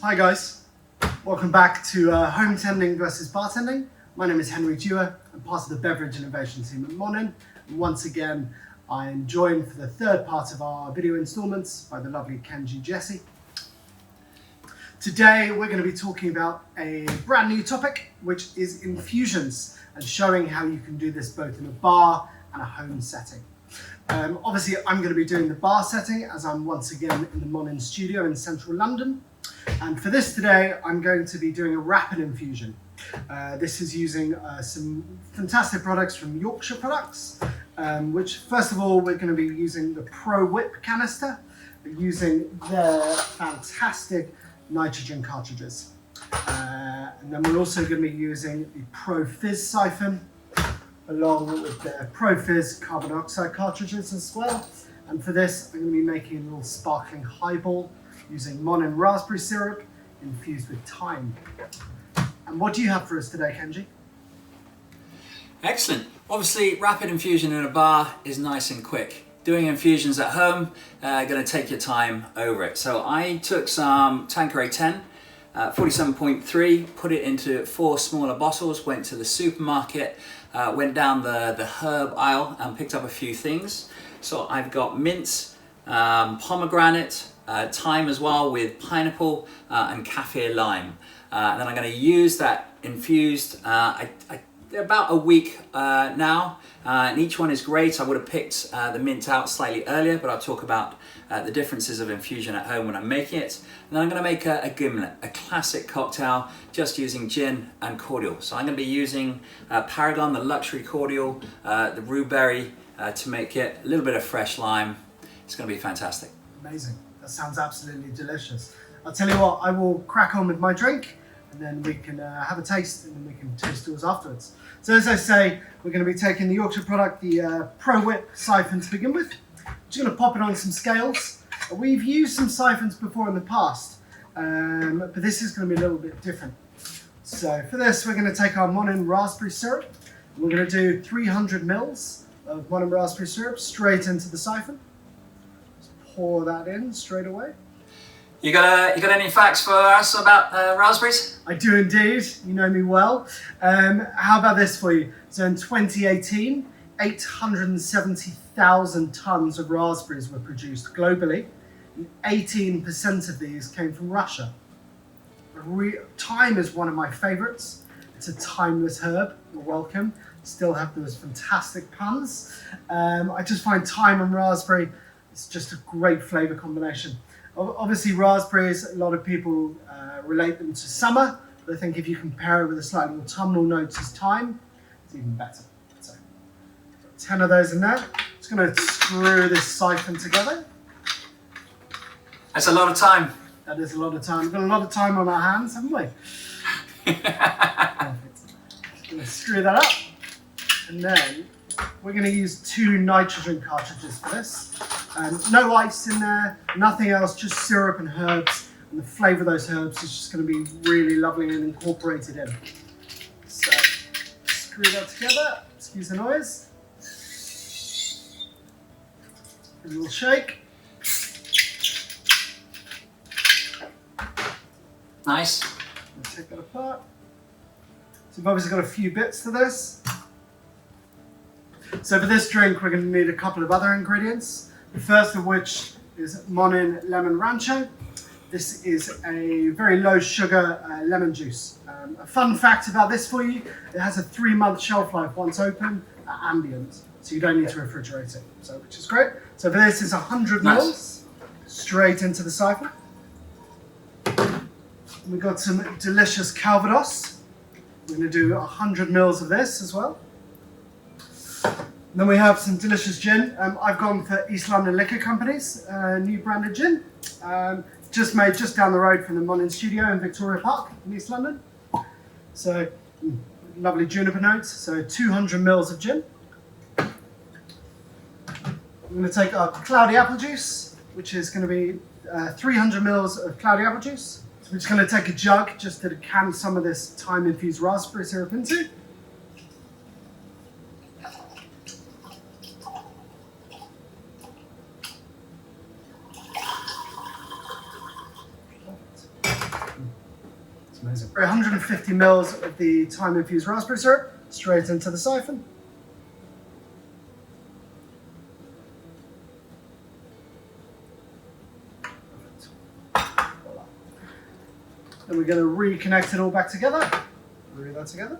Hi guys, welcome back to Hometending versus Bartending. My name is Dewar. I'm part of the beverage innovation team at MONIN. And once again, I am joined for the third part of our video installments by the lovely Kenji Jessie. Today we're going to be talking about a brand new topic, which is infusions, and showing how you can do this both in a bar and a home setting. Obviously I'm going to be doing the bar setting as I'm once again in the MONIN studio in central London. And for this today, I'm going to be doing a rapid infusion. This is using some fantastic products from Yorkshire Products, which first of all, we're going to be using the Pro Whip canister, using their fantastic nitrogen cartridges. And then we're also going to be using the Pro Fizz siphon, along with the Pro Fizz carbon dioxide cartridges as well. And for this, I'm going to be making a little sparkling highball using MONIN Raspberry syrup infused with thyme. And what do you have for us today, Kenji? Excellent. Obviously, rapid infusion in a bar is nice and quick. Doing infusions at home, going to take your time over it. So I took some Tanqueray 10, 47.3, put it into 4 smaller bottles, went to the supermarket, went down the herb aisle and picked up a few things. So I've got mint, pomegranate, thyme as well with pineapple and Kaffir lime. And then I'm going to use that infused about a week now, and each one is great. I would have picked the mint out slightly earlier, but I'll talk about the differences of infusion at home when I'm making it. And then I'm going to make a Gimlet, a classic cocktail, just using gin and cordial. So I'm going to be using Paragon, the luxury cordial, the rhueberry to make it, a little bit of fresh lime. It's going to be fantastic. Amazing. That sounds absolutely delicious. I'll tell you what, I will crack on with my drink and then we can have a taste and then we can taste yours afterwards. So as I say, we're going to be taking the Yorkshire product, the Pro Whip siphon to begin with. Just going to pop it on some scales. We've used some siphons before in the past, but this is going to be a little bit different. So for this, we're going to take our MONIN Raspberry syrup. We're going to do 300 mils of MONIN Raspberry syrup straight into the siphon. Pour that in straight away. You got any facts for us about raspberries? I do indeed. You know me well. How about this for you? So in 2018, 870,000 tons of raspberries were produced globally. And 18% of these came from Russia. Thyme is one of my favorites. It's a timeless herb. You're welcome. Still have those fantastic puns. I just find thyme and raspberry, it's just a great flavor combination. Obviously raspberries, a lot of people relate them to summer, but I think if you compare it with a slightly more autumnal notes as thyme, it's even better. So, 10 of those in there. Just going to screw this siphon together. That's a lot of time. That is a lot of time. We've got a lot of time on our hands, haven't we? Perfect. Just going to screw that up, and then we're going to use 2 nitrogen cartridges for this. No ice in there, nothing else, just syrup and herbs. And the flavour of those herbs is just going to be really lovely and incorporated in. So, screw that together. Excuse the noise. Give it a little shake. Nice. Take that apart. So we've obviously got a few bits to this. So for this drink, we're going to need a couple of other ingredients. The first of which is MONIN Lemon Rantcho. This is a very low sugar lemon juice. A fun fact about this for you, it has a 3-month shelf life once open at ambient, so you don't need to refrigerate it, so which is great. So for this is 100 mils straight into the siphon. We've got some delicious calvados. We're going to do 100 mils of this as well. Then we have some delicious gin. I've gone for East London Liquor Company's new branded gin. Just made just down the road from the MONIN studio in Victoria Park in East London. So lovely juniper notes. So 200 mils of gin. I'm going to take our cloudy apple juice, which is going to be 300 mils of cloudy apple juice. So we're just going to take a jug just to can some of this thyme infused raspberry syrup into. 150 mils of the thyme infused raspberry syrup straight into the siphon. Then we're going to reconnect it all back together. Glue that together.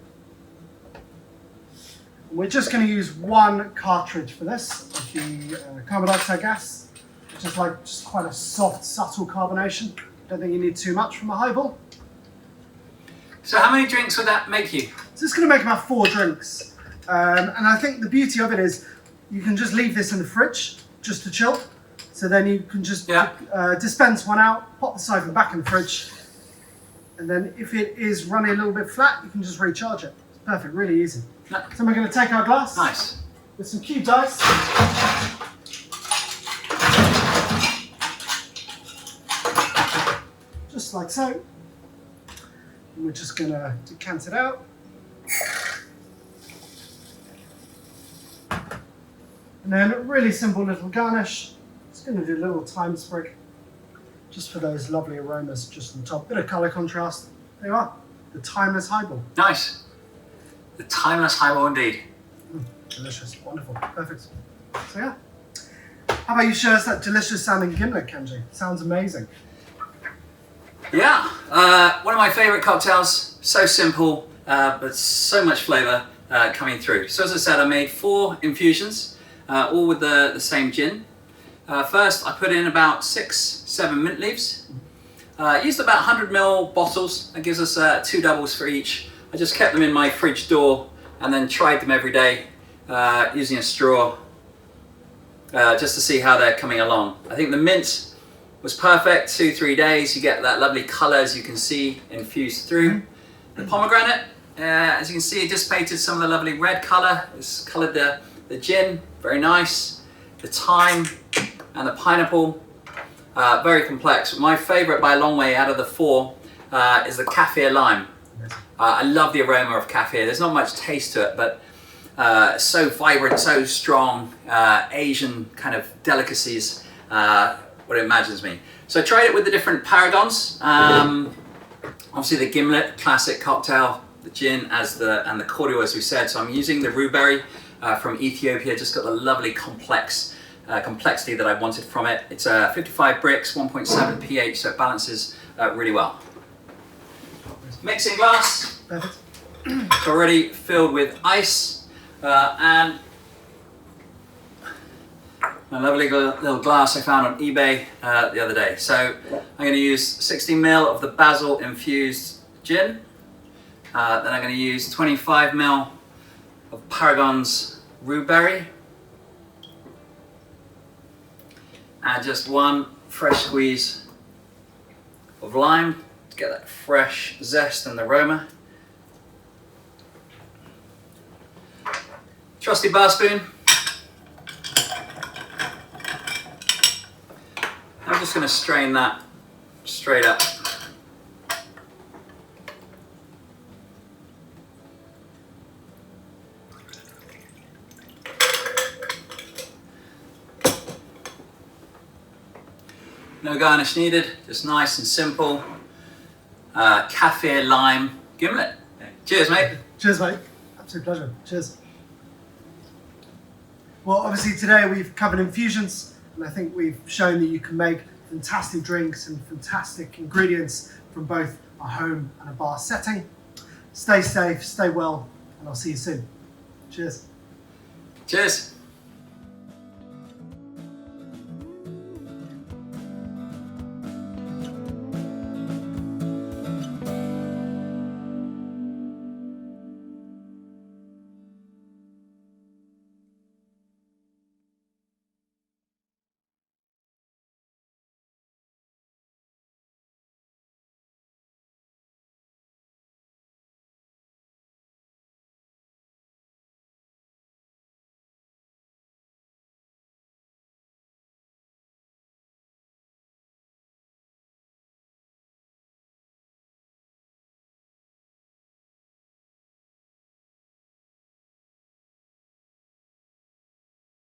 And we're just going to use one cartridge for this of the carbon dioxide gas, which is like just quite a soft, subtle carbonation. Don't think you need too much from a highball. So how many drinks would that make you? So it's going to make about 4 drinks. And I think the beauty of it is you can just leave this in the fridge just to chill. So then you can just dispense one out, pop the siphon back in the fridge. And then if it is running a little bit flat, you can just recharge it. It's perfect, really easy. No. So we're going to take our glass Nice. with some cubed ice. Just like so. And we're just going to decant it out. And then a really simple little garnish. Just going to do a little thyme sprig, just for those lovely aromas just on the top. Bit of colour contrast. There you are, the timeless highball. Nice. The timeless highball indeed. Delicious, wonderful, perfect. So yeah. How about you show us that delicious sounding gimlet, Kenji? Sounds amazing. Yeah, one of my favourite cocktails. So simple, but so much flavour coming through. So as I said, I made 4 infusions, all with the same gin. First, I put in about 6-7 mint leaves. Used about 100 ml bottles. That gives us 2 doubles for each. I just kept them in my fridge door and then tried them every day using a straw just to see how they're coming along. I think the mint was perfect. 2-3 days, you get that lovely colour as you can see infused through. The pomegranate, as you can see, it dissipated some of the lovely red colour. It's coloured the gin, very nice. The thyme and the pineapple, very complex. My favourite by a long way out of the 4 is the Kaffir lime. I love the aroma of Kaffir. There's not much taste to it, but so vibrant, so strong, Asian kind of delicacies, what it imagines me. So I tried it with the different paragons. Obviously the Gimlet, classic cocktail, the gin and the cordial as we said. So I'm using the rhubarb from Ethiopia, just got the lovely complexity that I wanted from it. It's 55 bricks, 1.7 pH, so it balances really well. Mixing glass, Perfect. it's already filled with ice and a lovely little glass I found on eBay the other day. So I'm going to use 60 ml of the basil infused gin. Then I'm going to use 25 ml of Paragon's rhubarb. And just 1 fresh squeeze of lime to get that fresh zest and aroma. Trusty bar spoon. I'm just going to strain that straight up. No garnish needed, just nice and simple. Kaffir lime gimlet. Cheers, mate. Cheers, mate. Absolute pleasure. Cheers. Well, obviously today we've covered infusions, and I think we've shown that you can make fantastic drinks and fantastic ingredients from both a home and a bar setting. Stay safe, stay well, and I'll see you soon. Cheers. Cheers.